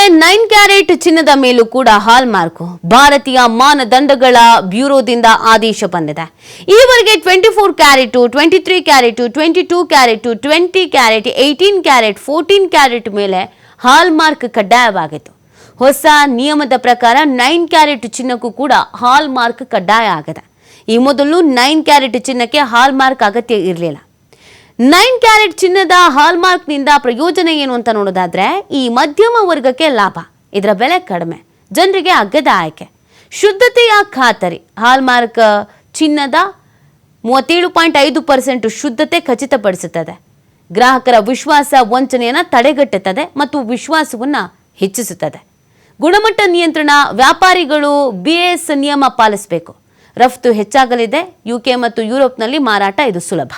9 carrot ಚಿನ್ನದ ಮೇಲೂ ಕೂಡ ಹಾಲ್ ಮಾರ್ಕ್ ಭಾರತೀಯ ಮಾನದಂಡಗಳ ಬ್ಯೂರೋದಿಂದ ಆದೇಶ ಬಂದಿದೆ. ಈವರೆಗೆ 24 carrot, 23 carrot, 22 carrot, 20 carrot, 18 carrot, 14 carrot ಮೇಲೆ ಹಾಲ್ ಮಾರ್ಕ್ ಕಡ್ಡಾಯವಾಗಿತ್ತು. ಹೊಸ ನಿಯಮದ ಪ್ರಕಾರ 9 ಕ್ಯಾರೆಟ್ ಚಿನ್ನಕ್ಕೂ ಕೂಡ ಹಾಲ್ ಮಾರ್ಕ್ ಕಡ್ಡಾಯ ಆಗಿದೆ. ಈ ಮೊದಲು 9 ಕ್ಯಾರೆಟ್ ಚಿನ್ನಕ್ಕೆ ಹಾಲ್ ಮಾರ್ಕ್ ಅಗತ್ಯ ಇರಲಿಲ್ಲ. 9 ಕ್ಯಾರೆಟ್ ಚಿನ್ನದ ಹಾಲ್ಮಾರ್ಕ್ನಿಂದ ಪ್ರಯೋಜನ ಏನು ಅಂತ ನೋಡೋದಾದ್ರೆ, ಈ ಮಧ್ಯಮ ವರ್ಗಕ್ಕೆ ಲಾಭ, ಇದರ ಬೆಲೆ ಕಡಿಮೆ, ಜನರಿಗೆ ಅಗ್ಗದ ಆಯ್ಕೆ, ಶುದ್ಧತೆಯ ಖಾತರಿ. ಹಾಲ್ಮಾರ್ಕ್ ಚಿನ್ನದ 37.5% ಶುದ್ಧತೆ ಖಚಿತಪಡಿಸುತ್ತದೆ. ಗ್ರಾಹಕರ ವಿಶ್ವಾಸ ವಂಚನೆಯನ್ನು ತಡೆಗಟ್ಟುತ್ತದೆ ಮತ್ತು ವಿಶ್ವಾಸವನ್ನು ಹೆಚ್ಚಿಸುತ್ತದೆ. ಗುಣಮಟ್ಟ ನಿಯಂತ್ರಣ, ವ್ಯಾಪಾರಿಗಳು BIS ನಿಯಮ ಪಾಲಿಸಬೇಕು. ರಫ್ತು ಹೆಚ್ಚಾಗಲಿದೆ. UK ಮತ್ತು ಯುರೋಪ್ನಲ್ಲಿ ಮಾರಾಟ ಇದು ಸುಲಭ.